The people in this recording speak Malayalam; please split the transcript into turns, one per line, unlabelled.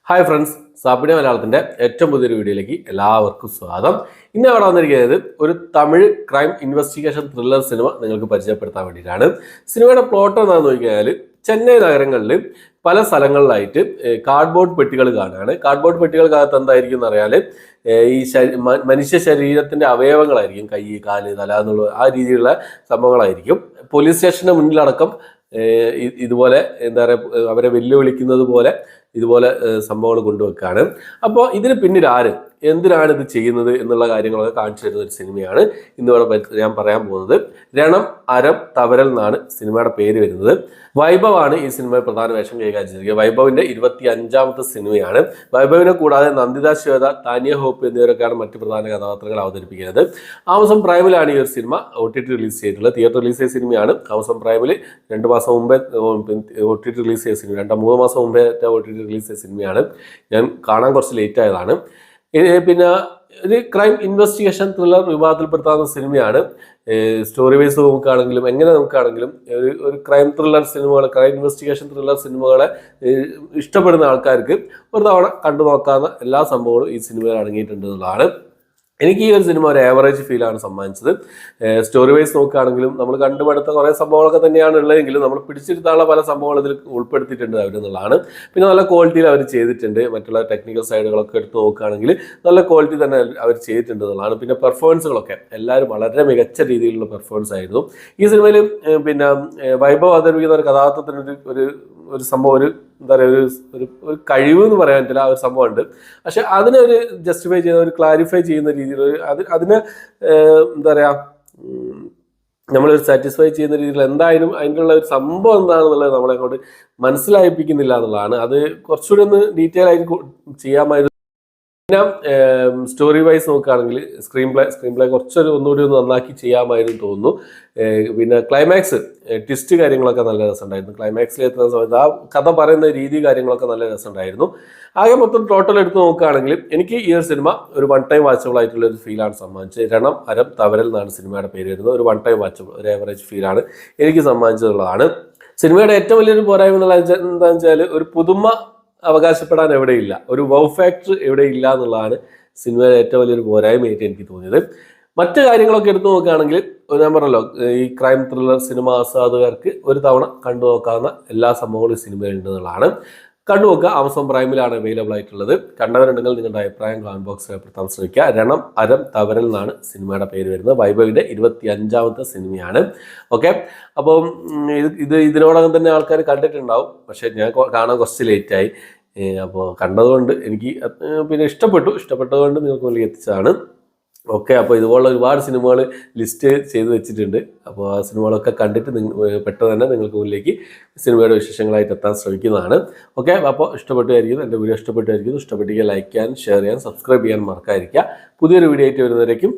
ഹായ് ഫ്രണ്ട്സ്, സാപ്പിഡിയ മലയാളത്തിന്റെ ഏറ്റവും പുതിയൊരു വീഡിയോയിലേക്ക് എല്ലാവർക്കും സ്വാഗതം. ഇന്ന് അവിടെ വന്നിരിക്കുന്നത് ഒരു Tamil crime investigation thriller cinema നിങ്ങൾക്ക് പരിചയപ്പെടുത്താൻ വേണ്ടിയിട്ടാണ്. സിനിമയുടെ പ്ലോട്ട് എന്താണെന്ന് നോക്കിയാൽ ചെന്നൈ നഗരങ്ങളിൽ പല സ്ഥലങ്ങളിലായിട്ട് കാർഡ്ബോർഡ് പെട്ടികൾ കാണുകയാണ്. കാർഡ്ബോർഡ് പെട്ടികൾക്കകത്ത് എന്തായിരിക്കും എന്ന് അറിയാൽ ഈ മനുഷ്യ ശരീരത്തിന്റെ അവയവങ്ങളായിരിക്കും, കൈ, കാല്, തല എന്നുള്ള ആ രീതിയിലുള്ള സംഭവങ്ങളായിരിക്കും. പോലീസ് സ്റ്റേഷന്റെ മുന്നിലടക്കം ഇതുപോലെ എന്താ പറയുക, അവരെ വെല്ലുവിളിക്കുന്നത് പോലെ ഇതുപോലെ സംഭവങ്ങൾ കൊണ്ടുവെക്കാണ്. അപ്പോൾ ഇതിന് പിന്നിൽ ആര്, എന്തിനാണ് ഇത് ചെയ്യുന്നത് എന്നുള്ള കാര്യങ്ങളൊക്കെ കാണിച്ചു തരുന്ന ഒരു സിനിമയാണ് ഇന്നിവിടെ ഞാൻ പറയാൻ പോകുന്നത്. രണം അരം തവരൽ എന്നാണ് സിനിമയുടെ പേര് വരുന്നത്. വൈഭവാണ് ഈ സിനിമയിൽ പ്രധാന വേഷം കൈകാര്യം ചെയ്തിരിക്കുക. വൈഭവിന്റെ 25ാമത്തെ സിനിമയാണ്. വൈഭവിനെ കൂടാതെ നന്ദിത ശ്വേത, താനിയ ഹോപ്പ് എന്നിവരൊക്കെയാണ് മറ്റ് പ്രധാന കഥാപാത്രങ്ങൾ അവതരിപ്പിക്കുന്നത്. ആമസോൺ പ്രൈമിലാണ് ഈ ഒരു സിനിമ OTT റിലീസ് ചെയ്തിട്ടുള്ളത്. തിയേറ്റർ റിലീസ് ചെയ്ത സിനിമയാണ്. ആമസോൺ പ്രൈമിൽ 2 മാസം മുമ്പേ OTT റിലീസ് ചെയ്ത സിനിമ, 3 മാസം മുമ്പേ OTT റിലീസ് ചെയ്ത സിനിമയാണ്. ഞാൻ കാണാൻ കുറച്ച് ലേറ്റ് ആയതാണ്. പിന്നെ ഒരു ക്രൈം ഇൻവെസ്റ്റിഗേഷൻ ത്രില്ലർ വിഭാഗത്തിൽപ്പെടുത്താവുന്ന സിനിമയാണ്. സ്റ്റോറി വൈസ് നോക്കുകയാണെങ്കിലും എങ്ങനെ നോക്കുകയാണെങ്കിലും ഒരു ക്രൈം ത്രില്ലർ സിനിമകൾ, ക്രൈം ഇൻവെസ്റ്റിഗേഷൻ ത്രില്ലർ സിനിമകളെ ഇഷ്ടപ്പെടുന്ന ആൾക്കാർക്ക് ഒരു തവണ കണ്ടു നോക്കാവുന്ന എല്ലാ സംഭവങ്ങളും ഈ സിനിമയിൽ അടങ്ങിയിട്ടുണ്ട് എന്നുള്ളതാണ്. എനിക്ക് ഈ ഒരു സിനിമ ഒരു ആവറേജ് ഫീലാണ് സമ്മാനിച്ചത്. സ്റ്റോറി വൈസ് നോക്കുകയാണെങ്കിലും നമ്മൾ കണ്ടുപടുത്ത കുറേ സംഭവങ്ങളൊക്കെ തന്നെയാണ് ഉള്ളതെങ്കിലും നമ്മൾ പിടിച്ചെടുത്താനുള്ള പല സംഭവങ്ങൾ ഇതിൽ ഉൾപ്പെടുത്തിയിട്ടുണ്ട് അവരെന്നുള്ളതാണ്. പിന്നെ നല്ല ക്വാളിറ്റിയിൽ അവർ ചെയ്തിട്ടുണ്ട്. മറ്റുള്ള ടെക്നിക്കൽ സൈഡുകളൊക്കെ എടുത്ത് നോക്കുകയാണെങ്കിൽ നല്ല ക്വാളിറ്റി തന്നെ അവർ ചെയ്തിട്ടുണ്ട് എന്നുള്ളതാണ്. പിന്നെ പെർഫോമൻസുകളൊക്കെ എല്ലാവരും വളരെ മികച്ച രീതിയിലുള്ള പെർഫോമൻസ് ആയിരുന്നു ഈ സിനിമയിൽ. പിന്നെ വൈഭവ് അവതരിപ്പിക്കുന്ന ഒരു കഥാപാത്രത്തിന് ഒരു സംഭവം, ഒരു എന്താ പറയുക, ഒരു കഴിവ് എന്ന് പറയാൻ പറ്റില്ല, ആ ഒരു സംഭവം ഉണ്ട്. പക്ഷെ അതിനെ ഒരു ജസ്റ്റിഫൈ ചെയ്യുന്ന, ഒരു ക്ലാരിഫൈ ചെയ്യുന്ന രീതിയിൽ അതിനെ എന്താ പറയുക, നമ്മളൊരു സാറ്റിസ്ഫൈ ചെയ്യുന്ന രീതിയിൽ എന്തായാലും അതിനുള്ള ഒരു സംഭവം എന്താണെന്നുള്ളത് നമ്മളെ അങ്ങോട്ട് മനസ്സിലായിപ്പിക്കുന്നില്ല എന്നുള്ളതാണ്. അത് കുറച്ചുകൂടി ഒന്ന് ഡീറ്റെയിൽ ആയിട്ട് ചെയ്യാമായിരുന്നു. പിന്നെ സ്റ്റോറി വൈസ് നോക്കുകയാണെങ്കിൽ സ്ക്രീൻ പ്ലേ കുറച്ചൊരു ഒന്നുകൂടി ഒന്ന് നന്നാക്കി ചെയ്യാമായിരുന്നു തോന്നുന്നു. പിന്നെ ക്ലൈമാക്സ് ട്വിസ്റ്റ് കാര്യങ്ങളൊക്കെ നല്ല രസമുണ്ടായിരുന്നു. ക്ലൈമാക്സിൽ എത്തുന്ന സമയത്ത് ആ കഥ പറയുന്ന രീതി കാര്യങ്ങളൊക്കെ നല്ല രസമുണ്ടായിരുന്നു. ആകെ മൊത്തം ടോട്ടൽ എടുത്ത് നോക്കുകയാണെങ്കിൽ എനിക്ക് ഈ ഒരു സിനിമ ഒരു വൺ ടൈം വാച്ചബിൾ ആയിട്ടുള്ള ഒരു ഫീലാണ് സമ്മാനിച്ചത്. രണം അരം തവരൽ എന്നാണ് സിനിമയുടെ പേര് വരുന്നത്. ഒരു വൺ ടൈം വാച്ചബിൾ, ഒരു ആവറേജ് ഫീലാണ് എനിക്ക് സമ്മാനിച്ചതുള്ളതാണ്. സിനിമയുടെ ഏറ്റവും വലിയൊരു പോരായ്മ എന്താണെന്ന് വെച്ചാൽ ഒരു പുതുമ അവകാശപ്പെടാൻ എവിടെയില്ല, ഒരു വൗ ഫാക്ടർ എവിടെയില്ല എന്നുള്ളതാണ് സിനിമയുടെ ഏറ്റവും വലിയൊരു പോരായ്മയായിട്ട് എനിക്ക് തോന്നിയത്. മറ്റു കാര്യങ്ങളൊക്കെ എടുത്തു നോക്കുകയാണെങ്കിൽ ഞാൻ പറഞ്ഞല്ലോ, ഈ ക്രൈം ത്രില്ലർ സിനിമ ആസ്വാദകർക്ക് ഒരു തവണ കണ്ടു നോക്കാവുന്ന എല്ലാ സംഭവങ്ങളും ഈ സിനിമയിലുണ്ട് എന്നുള്ളതാണ്. കണ്ടുനോക്കുക. ആമസോൺ പ്രൈമിലാണ് അവൈലബിൾ ആയിട്ടുള്ളത്. കണ്ടവരുണ്ടെങ്കിൽ നിങ്ങളുടെ അഭിപ്രായം കമന്റ് ബോക്സിൽ രേഖപ്പെടുത്താൻ ശ്രമിക്കുക. രണം അരം തവരൽ എന്നാണ് സിനിമയുടെ പേര് വരുന്നത്. വൈഭവിന്റെ 25ാമത്തെ സിനിമയാണ്. ഓക്കെ, അപ്പം ഇതിനോടകം തന്നെ ആൾക്കാർ കണ്ടിട്ടുണ്ടാവും. പക്ഷെ ഞാൻ കാണാൻ കുറച്ച് ലേറ്റായി. അപ്പോൾ കണ്ടതുകൊണ്ട് എനിക്ക് പിന്നെ ഇഷ്ടപ്പെട്ടതുകൊണ്ട് നിങ്ങൾക്ക് മുന്നിൽ എത്തിച്ചതാണ്. ഓക്കെ, അപ്പോൾ ഇതുപോലുള്ള ഒരുപാട് സിനിമകൾ ലിസ്റ്റ് ചെയ്ത് വെച്ചിട്ടുണ്ട്. അപ്പോൾ ആ സിനിമകളൊക്കെ കണ്ടിട്ട് പെട്ടെന്ന് തന്നെ നിങ്ങൾക്ക് മുന്നിലേക്ക് സിനിമയുടെ വിശേഷങ്ങളായിട്ട് എത്താൻ ശ്രമിക്കുന്നതാണ്. ഓക്കെ, അപ്പോൾ ഇഷ്ടപ്പെട്ടായിരിക്കുന്നു, എൻ്റെ വീഡിയോ ഇഷ്ടപ്പെട്ടായിരിക്കുന്നു. ഇഷ്ടപ്പെട്ടെങ്കിൽ ലൈക്ക് ചെയ്യാൻ, ഷെയർ ചെയ്യാൻ, സബ്സ്ക്രൈബ് ചെയ്യാൻ മറക്കാതിരിക്കുക. പുതിയൊരു വീഡിയോ ആയിട്ട് വരുന്നവരേക്കും